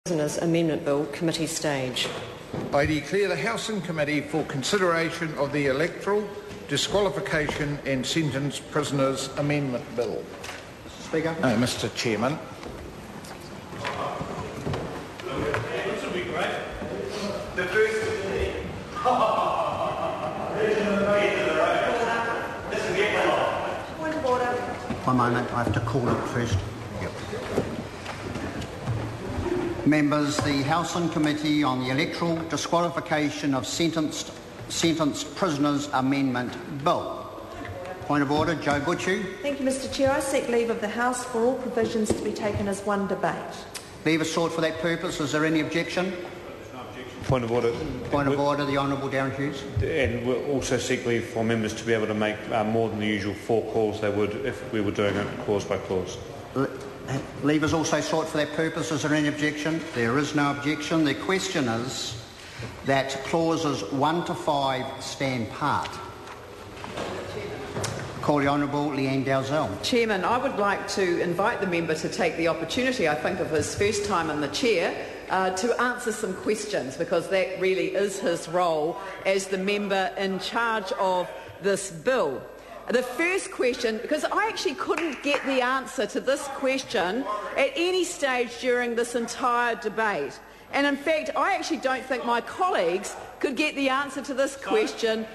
Prisoners Amendment Bill committee stage. I declare the House and Committee for consideration of the Electoral Disqualification and Sentence Prisoners Amendment Bill. Mr. Speaker. Mr. Chairman. This will be great. The first Point of order. 1 moment, I have to call it first. Members, the House and Committee on the Electoral Disqualification of Sentenced Prisoners Amendment Bill. Point of order, Joe Butchie. Thank you, Mr. Chair. I seek leave of the House for all provisions to be taken as one debate. Leave is sought for that purpose. Is there any objection? Point of order. Point of order, the Honourable Darren Hughes. And we'll also seek leave for members to be able to make more than the usual 4 calls they would if we were doing it clause by clause. Leave is also sought for that purpose. Is there any objection? There is no objection. The question is that clauses 1 to 5 stand part. Call the Honourable Leanne Dalzell. Chairman, I would like to invite the member to take the opportunity, I think of his first time in the chair, to answer some questions, because that really is his role as the member in charge of this bill. The first question, because I actually couldn't get the answer to this question at any stage during this entire debate. And in fact, I actually don't think my colleagues could get the answer to this question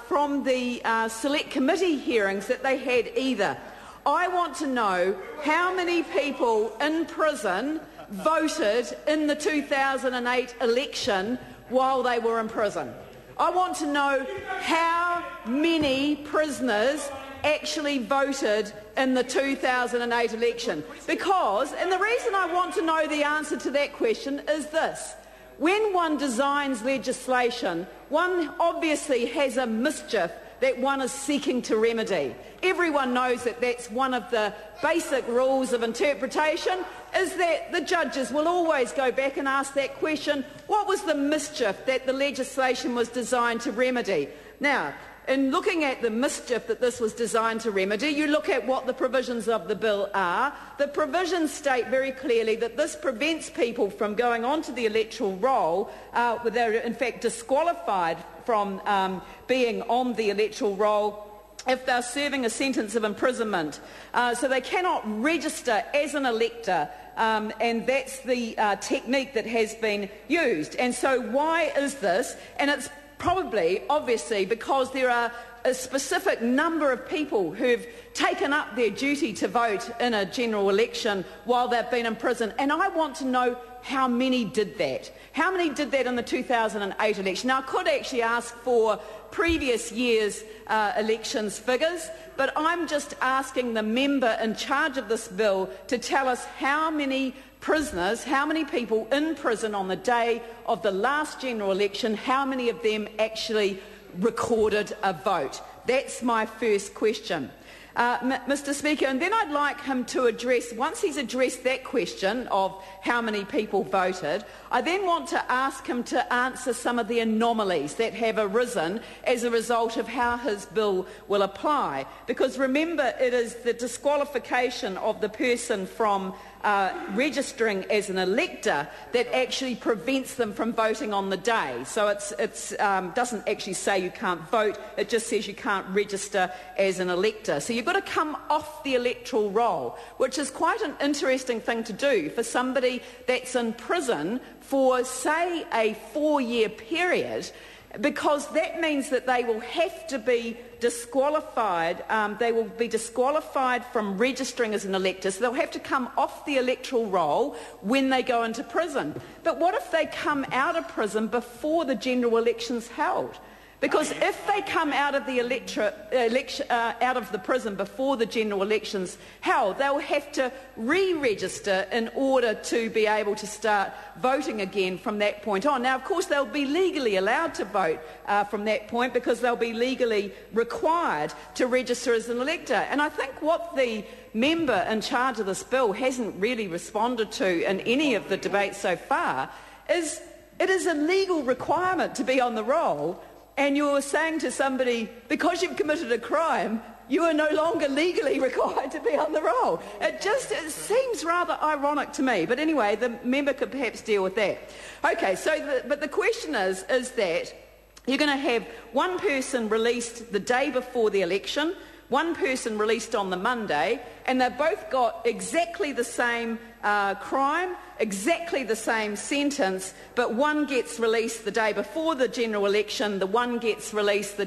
from the select committee hearings that they had either. I want to know how many people in prison voted in the 2008 election while they were in prison. I want to know how many prisoners actually voted in the 2008 election. Because, and the reason I want to know the answer to that question is this. When one designs legislation, one obviously has a mischief that one is seeking to remedy. Everyone knows that that's one of the basic rules of interpretation, is that the judges will always go back and ask that question, what was the mischief that the legislation was designed to remedy? Now, in looking at the mischief that this was designed to remedy, you look at what the provisions of the bill are. The provisions state very clearly that this prevents people from going onto the electoral roll. They're in fact disqualified from being on the electoral roll if they're serving a sentence of imprisonment. So they cannot register as an elector, and that's the technique that has been used. And so why is this? And it's probably, obviously, because there are a specific number of people who've taken up their duty to vote in a general election while they've been in prison. And I want to know how many did that. How many did that in the 2008 election? Now, I could actually ask for previous year's elections figures, but I'm just asking the member in charge of this bill to tell us how many prisoners, how many people in prison on the day of the last general election, how many of them actually recorded a vote? That's my first question. Mr. Speaker, and then I'd like him to address, once he's addressed that question of how many people voted, I then want to ask him to answer some of the anomalies that have arisen as a result of how his bill will apply. Because remember, it is the disqualification of the person from registering as an elector that actually prevents them from voting on the day. So it doesn't actually say you can't vote, it just says you can't register as an elector. So you've got to come off the electoral roll, which is quite an interesting thing to do for somebody that's in prison for, say, a 4-year period, because that means that they will have to be disqualified. They will be disqualified from registering as an elector, so they'll have to come off the electoral roll when they go into prison. But what if they come out of prison before the general election's held? Because if they come out of the out of the prison before the general election's held, they'll have to re-register in order to be able to start voting again from that point on. Now, of course, they'll be legally allowed to vote from that point, because they'll be legally required to register as an elector. And I think what the member in charge of this bill hasn't really responded to in any of the debates so far is it is a legal requirement to be on the roll. And you're saying to somebody, because you've committed a crime, you are no longer legally required to be on the roll. It seems rather ironic to me. But anyway, the member could perhaps deal with that. Okay, but the question is that you're going to have one person released the day before the election, one person released on the Monday, and they've both got exactly the same crime, exactly the same sentence, but one gets released the day before the general election, the one gets released the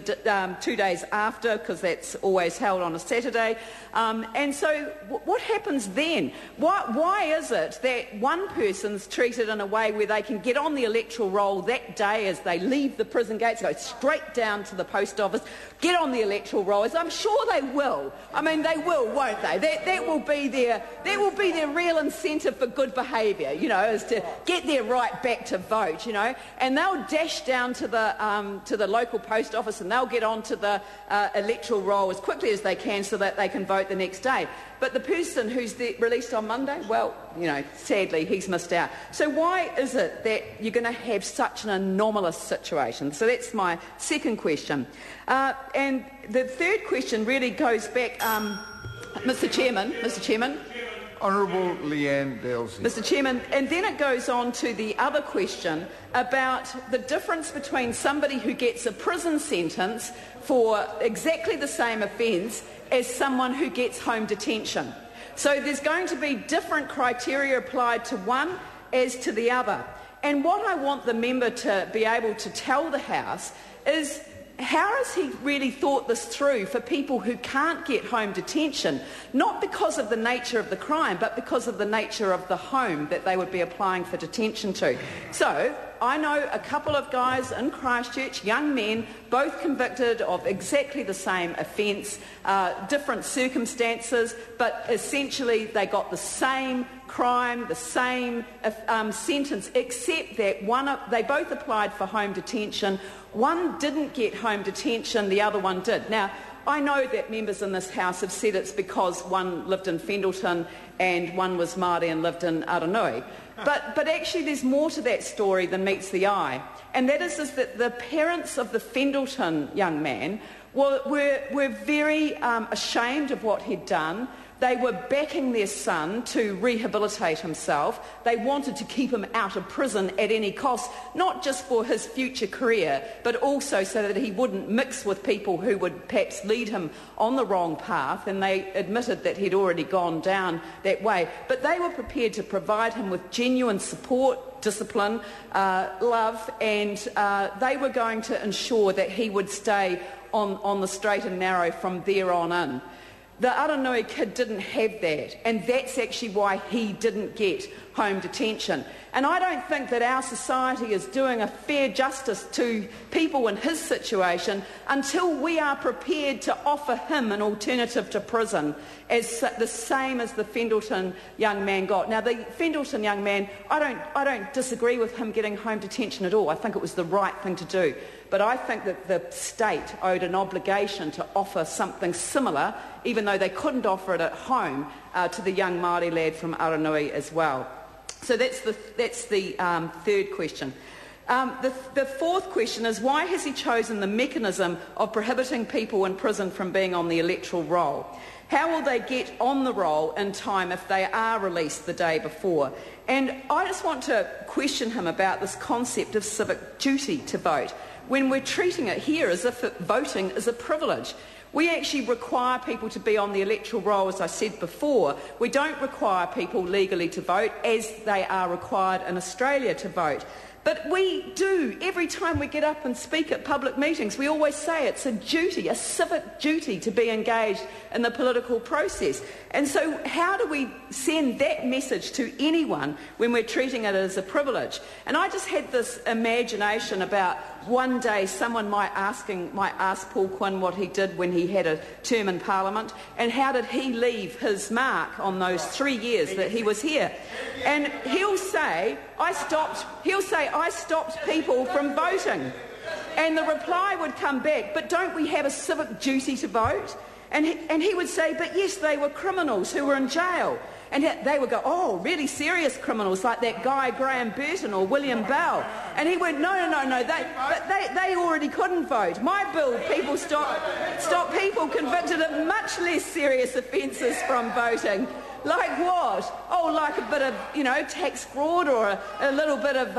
2 days after, because that's always held on a Saturday. And so what happens then? Why is it that one person's treated in a way where they can get on the electoral roll that day as they leave the prison gates, go straight down to the post office, get on the electoral roll, as I'm sure they will. I mean, they will, won't they? That will be their real incentive for good behaviour, is to get their right back to vote, and they'll dash down to the local post office and they'll get onto the electoral roll as quickly as they can so that they can vote the next day. But the person who's released on Monday, well, sadly, he's missed out. So why is it that you're going to have such an anomalous situation? So that's my second question. And the third question really goes back, Mr. Chairman. Honourable Leanne Dalsey. Mr. Chairman, and then it goes on to the other question about the difference between somebody who gets a prison sentence for exactly the same offence as someone who gets home detention. So there's going to be different criteria applied to one as to the other. And what I want the member to be able to tell the House is, how has he really thought this through for people who can't get home detention, not because of the nature of the crime, but because of the nature of the home that they would be applying for detention to? So I know a couple of guys in Christchurch, young men, both convicted of exactly the same offence, different circumstances, but essentially they got the same crime, the same sentence, except that they both applied for home detention. One didn't get home detention, the other one did. Now, I know that members in this House have said it's because one lived in Fendalton and one was Māori and lived in Aranui. But actually there's more to that story than meets the eye. And that is that the parents of the Fendalton young man were very ashamed of what he'd done. They were backing their son to rehabilitate himself. They wanted to keep him out of prison at any cost, not just for his future career, but also so that he wouldn't mix with people who would perhaps lead him on the wrong path. And they admitted that he'd already gone down that way. But they were prepared to provide him with genuine support, discipline, love, and they were going to ensure that he would stay on the straight and narrow from there on in. The Aranui kid didn't have that, and that's actually why he didn't get home detention. And I don't think that our society is doing a fair justice to people in his situation until we are prepared to offer him an alternative to prison, as the same as the Fendalton young man got. Now, the Fendalton young man, I don't disagree with him getting home detention at all. I think it was the right thing to do. But I think that the state owed an obligation to offer something similar, even though they couldn't offer it at home, to the young Māori lad from Aranui as well. So that's the third question. The fourth question is, why has he chosen the mechanism of prohibiting people in prison from being on the electoral roll? How will they get on the roll in time if they are released the day before? And I just want to question him about this concept of civic duty to vote, when we're treating it here as if voting is a privilege. We actually require people to be on the electoral roll, as I said before. We don't require people legally to vote, as they are required in Australia to vote. But we do, every time we get up and speak at public meetings, we always say it's a duty, a civic duty to be engaged in the political process. And so how do we send that message to anyone when we're treating it as a privilege? And I just had this imagination about one day someone might ask Paul Quinn what he did when he had a term in Parliament, and how did he leave his mark on those 3 years that he was here. And he'll say, I stopped people from voting. And the reply would come back, but don't we have a civic duty to vote? And he would say, but yes, they were criminals who were in jail. And they would go, oh, really serious criminals like that guy Graham Burton or William Bell. And he went, no, they already couldn't vote. My bill, people stop people convicted of much less serious offences from voting. Like what? Oh, like a bit of, tax fraud or a little bit of,